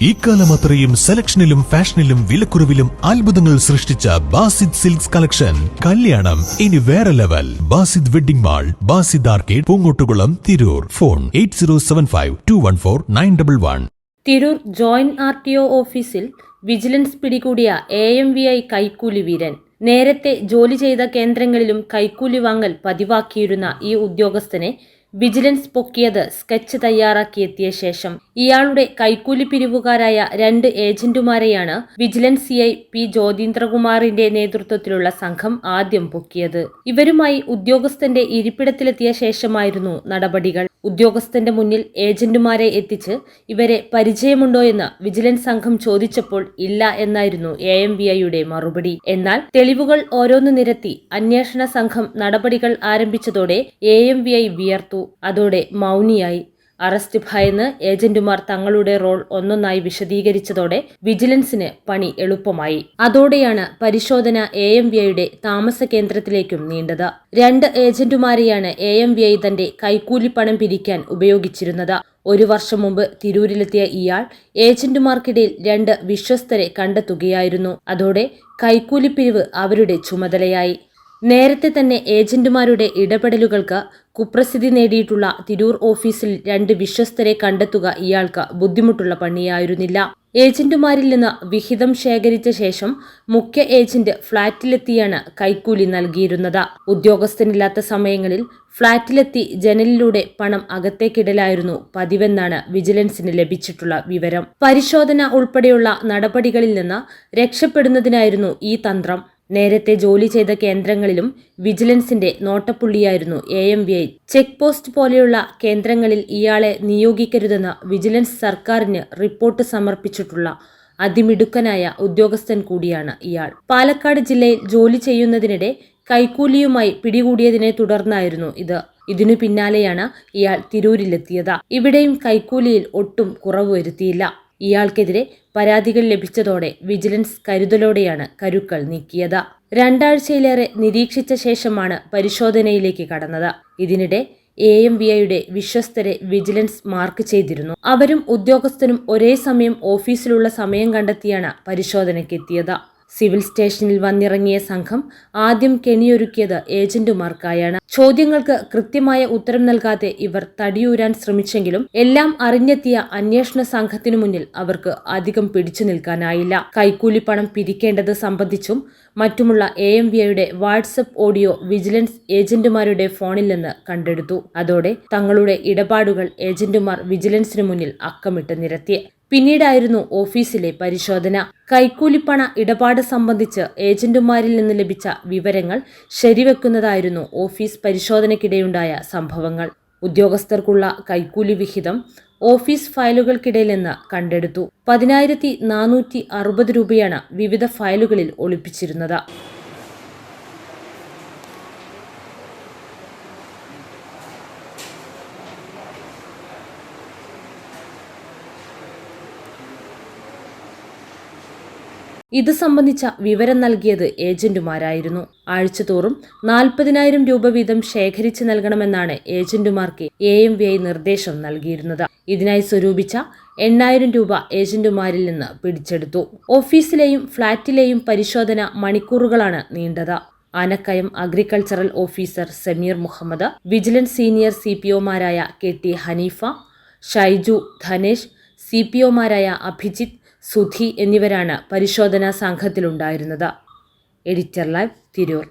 ഇക്കാലം അത്രയും സെലക്ഷനിലും ഫാഷനിലും വിലക്കുറവിലും അത്ഭുതങ്ങൾ സൃഷ്ടിച്ച ബാസിദ് സിൽക്സ് കളക്ഷൻ. കല്യാണം ഇനി വേറെ level. Basid wedding mall, Basid arcade, Poongottukulam, Tirur. Phone 8075214911. Tirur joint RTO ഓഫീസിൽ വിജിലൻസ് പിടികൂടിയ AMVI കൈക്കൂലി വീരൻ. നേരത്തെ ജോലി ചെയ്ത കേന്ദ്രങ്ങളിലും കൈക്കൂലി വാങ്ങൽ പതിവാക്കിയിരുന്ന ഈ ഉദ്യോഗസ്ഥനെ വിജിലൻസ് പൊക്കിയത് സ്കെച്ച് തയ്യാറാക്കിയെത്തിയ ശേഷം ഇയാളുടെ കൈക്കൂലി പിരിവുകാരായ 2 ഏജന്റുമാരെയാണ് വിജിലൻസ് CI P ജ്യോതീന്ദ്രകുമാറിന്റെ നേതൃത്വത്തിലുള്ള സംഘം ആദ്യം പൊക്കിയത്. ഇവരുമായി ഉദ്യോഗസ്ഥന്റെ ഇരിപ്പിടത്തിലെത്തിയ ശേഷമായിരുന്നു നടപടികൾ. ഉദ്യോഗസ്ഥന്റെ മുന്നിൽ ഏജന്റുമാരെ എത്തിച്ച് ഇവരെ പരിചയമുണ്ടോ എന്ന് വിജിലൻസ് സംഘം ചോദിച്ചപ്പോൾ ഇല്ല എന്നായിരുന്നു AMVIയുടെ മറുപടി. എന്നാൽ തെളിവുകൾ ഓരോന്ന് നിരത്തി അന്വേഷണ സംഘം നടപടികൾ ആരംഭിച്ചതോടെ AMVI വിയർത്തു. അതോടെ മൗനിയായി. അറസ്റ്റ് ഭയന്ന് ഏജന്റുമാർ തങ്ങളുടെ റോൾ ഒന്നൊന്നായി വിശദീകരിച്ചതോടെ വിജിലൻസിന് പണി എളുപ്പമായി. അതോടെയാണ് പരിശോധന AMVIയുടെ താമസ കേന്ദ്രത്തിലേക്കും നീണ്ടത്. 2 ഏജന്റുമാരെയാണ് AMVI തന്റെ കൈക്കൂലിപ്പണം പിരിക്കാൻ ഉപയോഗിച്ചിരുന്നത്. 1 വർഷം മുമ്പ് തിരൂരിലെത്തിയ ഇയാൾ ഏജന്റുമാർക്കിടയിൽ 2 വിശ്വസ്തരെ കണ്ടെത്തുകയായിരുന്നു. അതോടെ കൈക്കൂലിപ്പിരിവ് അവരുടെ ചുമതലയായി. നേരത്തെ തന്നെ ഏജന്റുമാരുടെ ഇടപെടലുകൾക്ക് കുപ്രസിദ്ധി നേടിയിട്ടുള്ള തിരൂർ ഓഫീസിൽ 2 വിശ്വസ്തരെ കണ്ടെത്തുക ഇയാൾക്ക് ബുദ്ധിമുട്ടുള്ള പണിയായിരുന്നില്ല. ഏജന്റുമാരിൽ നിന്ന് വിഹിതം ശേഖരിച്ച ശേഷം മുഖ്യ ഏജന്റ് ഫ്ളാറ്റിലെത്തിയാണ് കൈക്കൂലി നൽകിയിരുന്നത്. ഉദ്യോഗസ്ഥനില്ലാത്ത സമയങ്ങളിൽ ഫ്ളാറ്റിലെത്തി ജനലിലൂടെ പണം അകത്തേക്കിടലായിരുന്നു പതിവെന്നാണ് വിജിലൻസിന് ലഭിച്ചിട്ടുള്ള വിവരം. പരിശോധന ഉൾപ്പെടെയുള്ള നടപടികളിൽ നിന്ന് രക്ഷപ്പെടുന്നതിനായിരുന്നു ഈ തന്ത്രം. നേരത്തെ ജോലി ചെയ്ത കേന്ദ്രങ്ങളിലും വിജിലൻസിന്റെ നോട്ടപ്പുള്ളിയായിരുന്നു AMVI. ചെക്ക് പോസ്റ്റ് പോലെയുള്ള കേന്ദ്രങ്ങളിൽ ഇയാളെ നിയോഗിക്കരുതെന്ന് വിജിലൻസ് സർക്കാരിന് റിപ്പോർട്ട് സമർപ്പിച്ചിട്ടുള്ള അതിമിടുക്കനായ ഉദ്യോഗസ്ഥൻ കൂടിയാണ് ഇയാൾ. പാലക്കാട് ജില്ലയിൽ ജോലി ചെയ്യുന്നതിനിടെ കൈക്കൂലിയുമായി പിടികൂടിയതിനെ തുടർന്നായിരുന്നു ഇത്. ഇതിനു പിന്നാലെയാണ് ഇയാൾ തിരൂരിലെത്തിയത്. ഇവിടെയും കൈക്കൂലിയിൽ ഒട്ടും കുറവ് വരുത്തിയില്ല. ഇയാൾക്കെതിരെ പരാതികൾ ലഭിച്ചതോടെ വിജിലൻസ് കരുതലോടെയാണ് കരുക്കൾ നീക്കിയത്. 2 ആഴ്ചയിലേറെ നിരീക്ഷിച്ച ശേഷമാണ് പരിശോധനയിലേക്ക് കടന്നത്. ഇതിനിടെ AMVIയുടെ വിശ്വസ്തരെ വിജിലൻസ് മാർക്ക് ചെയ്തിരുന്നു. അവരും ഉദ്യോഗസ്ഥനും ഒരേ സമയം ഓഫീസിലുള്ള സമയം കണ്ടെത്തിയാണ് പരിശോധനയ്ക്കെത്തിയത്. സിവിൽ സ്റ്റേഷനിൽ വന്നിറങ്ങിയ സംഘം ആദ്യം കെണിയൊരുക്കിയത് ഏജന്റുമാർക്കായാണ്. ചോദ്യങ്ങൾക്ക് കൃത്യമായ ഉത്തരം നൽകാതെ ഇവർ തടിയൂരാൻ ശ്രമിച്ചെങ്കിലും എല്ലാം അറിഞ്ഞെത്തിയ അന്വേഷണ സംഘത്തിനു മുന്നിൽ അവർക്ക് അധികം പിടിച്ചു നിൽക്കാനായില്ല. കൈക്കൂലി പണം പിരിക്കേണ്ടത് സംബന്ധിച്ചും മറ്റുമുള്ള AMVIയുടെ വാട്സപ്പ് ഓഡിയോ വിജിലൻസ് ഏജന്റുമാരുടെ ഫോണിൽ നിന്ന് കണ്ടെടുത്തു. അതോടെ തങ്ങളുടെ ഇടപാടുകൾ ഏജന്റുമാർ വിജിലൻസിനു മുന്നിൽ അക്കമിട്ട് നിരത്തി. പിന്നീടായിരുന്നു ഓഫീസിലെ പരിശോധന. കൈക്കൂലിപ്പണ ഇടപാട് സംബന്ധിച്ച് ഏജന്റുമാരിൽ നിന്ന് ലഭിച്ച വിവരങ്ങൾ ശരിവെക്കുന്നതായിരുന്നു ഓഫീസ് പരിശോധനയ്ക്കിടെയുണ്ടായ സംഭവങ്ങൾ. ഉദ്യോഗസ്ഥർക്കുള്ള കൈക്കൂലി വിഹിതം ഓഫീസ് ഫയലുകൾക്കിടയിൽ നിന്ന് കണ്ടെടുത്തു. 10,460 രൂപയാണ് വിവിധ ഫയലുകളിൽ ഒളിപ്പിച്ചിരുന്നത്. ഇത് സംബന്ധിച്ച വിവരം നൽകിയത് ഏജന്റുമാരായിരുന്നു. ആഴ്ചതോറും 40,000 രൂപ വീതം ശേഖരിച്ചു നൽകണമെന്നാണ് ഏജന്റുമാർക്ക് AMVI നിർദ്ദേശം നൽകിയിരുന്നത്. ഇതിനായി സ്വരൂപിച്ച 8,000 രൂപ ഏജന്റുമാരിൽ നിന്ന് പിടിച്ചെടുത്തു. ഓഫീസിലെയും ഫ്ളാറ്റിലെയും പരിശോധന മണിക്കൂറുകളാണ് നീണ്ടത്. Anakkayam agricultural officer Sameer Muhammad, vigilance senior CPOമാരായ KT ഹനീഫ, ഷൈജു, ധനേഷ്, CPOമാരായ അഭിജിത്ത്, സുധി എന്നിവരാണ് പരിശോധനാ സംഘത്തിലുണ്ടായിരുന്നത്. Editor live, Tirur.